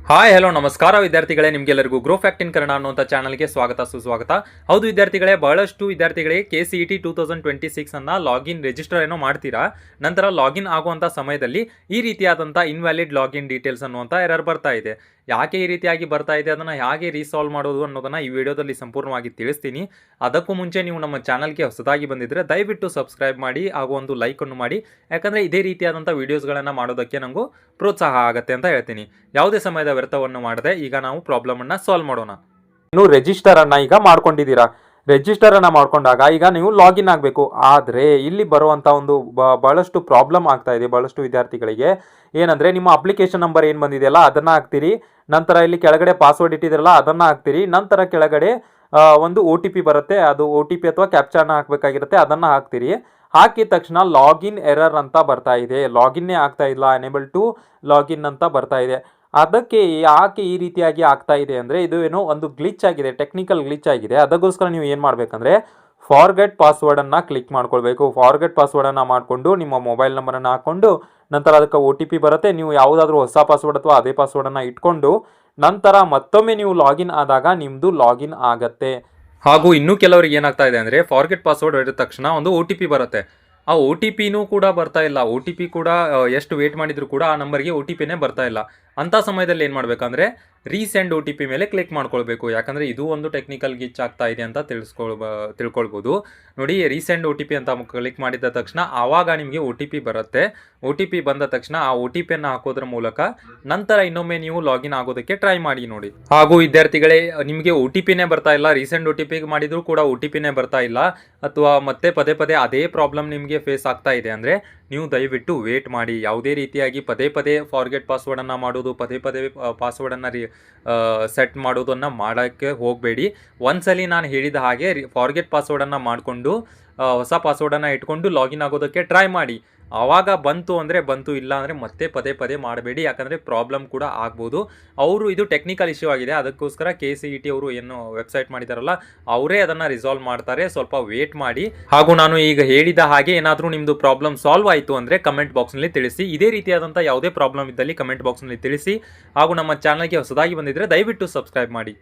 Hi hello ನಮಸ್ಕಾರ ವಿದ್ಯಾರ್ಥಿಗಳೇ, ನಿಮಗೆಲ್ಲರಿಗೂ ಗ್ರೋ ಫ್ಯಾಕ್ಟ್ ಇನ್ ಕನ್ನಡ ಅನ್ನುವಂಥ ಚಾನಲ್ಗೆ ಸ್ವಾಗತ ಸುಸ್ವಾಗತ. ಹೌದು ವಿದ್ಯಾರ್ಥಿಗಳೇ, ಬಹಳಷ್ಟು ವಿದ್ಯಾರ್ಥಿಗಳಿಗೆ KCET 2026 ಅನ್ನ ಲಾಗಿನ್ ರಿಜಿಸ್ಟರ್ ಏನೋ ಮಾಡ್ತೀರಾ, ನಂತರ ಲಾಗಿನ್ ಆಗುವಂಥ ಸಮಯದಲ್ಲಿ ಈ ರೀತಿಯಾದಂಥ ಇನ್ವ್ಯಾಲಿಡ್ ಲಾಗಿನ್ ಡೀಟೇಲ್ಸ್ ಅನ್ನುವಂಥ ಎರರ್ ಬರ್ತಾ ಇದೆ. ಯಾಕೆ ಈ ರೀತಿಯಾಗಿ ಬರ್ತಾ ಇದೆ, ಅದನ್ನು ಹೇಗೆ ರೀಸಾಲ್ವ್ ಮಾಡೋದು ಅನ್ನೋದನ್ನು ಈ ವಿಡಿಯೋದಲ್ಲಿ ಸಂಪೂರ್ಣವಾಗಿ ತಿಳಿಸ್ತೀನಿ. ಅದಕ್ಕೂ ಮುಂಚೆ ನೀವು ನಮ್ಮ ಚಾನಲ್ಗೆ ಹೊಸದಾಗಿ ಬಂದಿದ್ದರೆ ದಯವಿಟ್ಟು ಸಬ್ಸ್ಕ್ರೈಬ್ ಮಾಡಿ ಹಾಗೂ ಒಂದು ಲೈಕನ್ನು ಮಾಡಿ, ಯಾಕಂದರೆ ಇದೇ ರೀತಿಯಾದಂಥ ವೀಡಿಯೋಸ್ಗಳನ್ನು ಮಾಡೋದಕ್ಕೆ ನನಗೂ ಪ್ರೋತ್ಸಾಹ ಆಗುತ್ತೆ ಅಂತ ಹೇಳ್ತೀನಿ. ಯಾವುದೇ ಸಮಯದ ವ್ಯರ್ಥವನ್ನು ಮಾಡದೆ ಈಗ ನಾವು ಪ್ರಾಬ್ಲಮನ್ನು ಸಾಲ್ವ್ ಮಾಡೋಣ. ನೀವು ರಿಜಿಸ್ಟರನ್ನು ಈಗ ಮಾಡ್ಕೊಂಡಿದ್ದೀರಾ. ರಿಜಿಸ್ಟರನ್ನು ಮಾಡ್ಕೊಂಡಾಗ ಈಗ ನೀವು ಲಾಗಿನ್ ಆಗಬೇಕು. ಆದರೆ ಇಲ್ಲಿ ಬರುವಂಥ ಒಂದು ಬಹಳಷ್ಟು ಪ್ರಾಬ್ಲಮ್ ಆಗ್ತಾ ಇದೆ ಬಹಳಷ್ಟು ವಿದ್ಯಾರ್ಥಿಗಳಿಗೆ. ಏನಂದರೆ, ನಿಮ್ಮ ಅಪ್ಲಿಕೇಶನ್ ನಂಬರ್ ಏನು ಬಂದಿದೆಯಲ್ಲ ಅದನ್ನು ಹಾಕ್ತೀರಿ, ನಂತರ ಇಲ್ಲಿ ಕೆಳಗಡೆ ಪಾಸ್ವರ್ಡ್ ಇಟ್ಟಿದ್ದೀರಲ್ಲ ಅದನ್ನು ಹಾಕ್ತೀರಿ, ನಂತರ ಕೆಳಗಡೆ ಒಂದು OTP ಬರುತ್ತೆ, ಅದು OTP ಅಥವಾ ಕ್ಯಾಪ್ಚಾನ ಹಾಕಬೇಕಾಗಿರುತ್ತೆ, ಅದನ್ನು ಹಾಕ್ತೀರಿ. ಹಾಕಿದ ತಕ್ಷಣ ಲಾಗಿನ್ ಎರರ್ ಅಂತ ಬರ್ತಾ ಇದೆ, ಲಾಗಿನ್ನೇ ಆಗ್ತಾ ಇಲ್ಲ, ಎನೇಬಲ್ ಟು ಲಾಗಿನ್ ಅಂತ ಬರ್ತಾ ಇದೆ. ಅದಕ್ಕೆ ಯಾಕೆ ಈ ರೀತಿಯಾಗಿ ಆಗ್ತಾ ಇದೆ ಅಂದರೆ, ಇದು ಏನೋ ಒಂದು ಗ್ಲಿಚ್ ಆಗಿದೆ, ಟೆಕ್ನಿಕಲ್ ಗ್ಲಿಚ್ ಆಗಿದೆ. ಅದಕ್ಕೋಸ್ಕರ ನೀವು ಏನು ಮಾಡಬೇಕಂದ್ರೆ, ಫಾರ್ಗೆಟ್ ಪಾಸ್ವರ್ಡನ್ನು ಕ್ಲಿಕ್ ಮಾಡ್ಕೊಳ್ಬೇಕು. ಫಾರ್ಗೆಟ್ ಪಾಸ್ವರ್ಡನ್ನು ಮಾಡಿಕೊಂಡು ನಿಮ್ಮ ಮೊಬೈಲ್ ನಂಬರನ್ನು ಹಾಕ್ಕೊಂಡು ನಂತರ ಅದಕ್ಕೆ OTP ಬರುತ್ತೆ. ನೀವು ಯಾವುದಾದ್ರೂ ಹೊಸ ಪಾಸ್ವರ್ಡ್ ಅಥವಾ ಅದೇ ಪಾಸ್ವರ್ಡನ್ನು ಇಟ್ಕೊಂಡು ನಂತರ ಮತ್ತೊಮ್ಮೆ ನೀವು ಲಾಗಿನ್ ಆದಾಗ ನಿಮ್ಮದು ಲಾಗಿನ್ ಆಗತ್ತೆ. ಹಾಗೂ ಇನ್ನೂ ಕೆಲವರಿಗೆ ಏನಾಗ್ತಾ ಇದೆ ಅಂದರೆ, ಫಾರ್ಗೆಟ್ ಪಾಸ್ವರ್ಡ್ ಹೇಳಿದ ತಕ್ಷಣ ಒಂದು OTP ಬರುತ್ತೆ. ಆ OTPನೂ ಕೂಡ ಬರ್ತಾ ಇಲ್ಲ. OTP ಕೂಡ ಎಷ್ಟು ವೇಟ್ ಮಾಡಿದರೂ ಕೂಡ ಆ ನಂಬರ್ಗೆ OTPನೇ ಬರ್ತಾ ಇಲ್ಲ. ಅಂಥ ಸಮಯದಲ್ಲಿ ಏನು ಮಾಡಬೇಕಂದ್ರೆ, ರೀಸೆಂಡ್ OTP ಮೇಲೆ ಕ್ಲಿಕ್ ಮಾಡ್ಕೊಳ್ಬೇಕು. ಯಾಕಂದರೆ ಇದು ಒಂದು ಟೆಕ್ನಿಕಲ್ ಗ್ಲಿಚ್ ಆಗ್ತಾ ಇದೆ ಅಂತ ತಿಳ್ಕೊಳ್ಬೋದು. ನೋಡಿ, ರೀಸೆಂಡ್ OTP ಅಂತ ಕ್ಲಿಕ್ ಮಾಡಿದ ತಕ್ಷಣ ಆವಾಗ ನಿಮಗೆ OTP ಬರುತ್ತೆ. OTP ಬಂದ ತಕ್ಷಣ ಆ OTPಯನ್ನು ಹಾಕೋದ್ರ ಮೂಲಕ ನಂತರ ಇನ್ನೊಮ್ಮೆ ನೀವು ಲಾಗಿನ್ ಆಗೋದಕ್ಕೆ ಟ್ರೈ ಮಾಡಿ ನೋಡಿ. ಹಾಗೂ ವಿದ್ಯಾರ್ಥಿಗಳೇ, ನಿಮಗೆ OTPನೇ ಬರ್ತಾ ಇಲ್ಲ, ರೀಸೆಂಡ್ OTP ಮಾಡಿದರೂ ಕೂಡ OTPನೇ ಬರ್ತಾ ಇಲ್ಲ, ಅಥವಾ ಮತ್ತೆ ಪದೇ ಪದೇ ಅದೇ ಪ್ರಾಬ್ಲಮ್ ನಿಮಗೆ ಫೇಸ್ ಆಗ್ತಾ ಇದೆ ಅಂದರೆ, ನೀವು ದಯವಿಟ್ಟು ವೇಟ್ ಮಾಡಿ. ಯಾವುದೇ ರೀತಿಯಾಗಿ ಪದೇ ಪದೇ ಫಾರ್ಗೆಟ್ ಪಾಸ್ವರ್ಡನ್ನು ಮಾಡೋದು, ಪದೇ ಪದೇ ಪಾಸ್ವರ್ಡನ್ನು ಸೆಟ್ ಮಾಡೋದನ್ನು ಮಾಡೋಕ್ಕೆ ಹೋಗಬೇಡಿ. ಒಂದ್ಸಲಿ ನಾನು ಹೇಳಿದ ಹಾಗೆ ಫಾರ್ಗೆಟ್ ಪಾಸ್ವರ್ಡನ್ನು ಮಾಡಿಕೊಂಡು ಹೊಸ ಪಾಸ್ವರ್ಡನ್ನು ಇಟ್ಕೊಂಡು ಲಾಗಿನ್ ಆಗೋದಕ್ಕೆ ಟ್ರೈ ಮಾಡಿ. ಆವಾಗ ಬಂತು ಅಂದರೆ ಬಂತು, ಇಲ್ಲ ಅಂದರೆ ಮತ್ತೆ ಪದೇ ಪದೇ ಮಾಡಬೇಡಿ. ಯಾಕಂದರೆ ಪ್ರಾಬ್ಲಮ್ ಕೂಡ ಆಗ್ಬೋದು. ಅವರು ಇದು ಟೆಕ್ನಿಕಲ್ ಇಶ್ಯೂ ಆಗಿದೆ, ಅದಕ್ಕೋಸ್ಕರ KCET ಅವರು ಏನು ವೆಬ್ಸೈಟ್ ಮಾಡಿದಾರಲ್ಲ ಅವರೇ ಅದನ್ನು ರಿಸಾಲ್ವ್ ಮಾಡ್ತಾರೆ. ಸ್ವಲ್ಪ ವೇಟ್ ಮಾಡಿ. ಹಾಗೂ ನಾನು ಈಗ ಹೇಳಿದ ಹಾಗೆ ಏನಾದರೂ ನಿಮ್ಮದು ಪ್ರಾಬ್ಲಮ್ ಸಾಲ್ವ್ ಆಯಿತು ಅಂದರೆ ಕಮೆಂಟ್ ಬಾಕ್ಸ್ನಲ್ಲಿ ತಿಳಿಸಿ. ಇದೇ ರೀತಿಯಾದಂಥ ಯಾವುದೇ ಪ್ರಾಬ್ಲಮ್ ಇದ್ದಲ್ಲಿ ಕಮೆಂಟ್ ಬಾಕ್ಸ್ನಲ್ಲಿ ತಿಳಿಸಿ. ಹಾಗೂ ನಮ್ಮ ಚಾನಲ್ಗೆ ಹೊಸದಾಗಿ ಬಂದಿದ್ದರೆ ದಯವಿಟ್ಟು ಸಬ್ಸ್ಕ್ರೈಬ್ ಮಾಡಿ.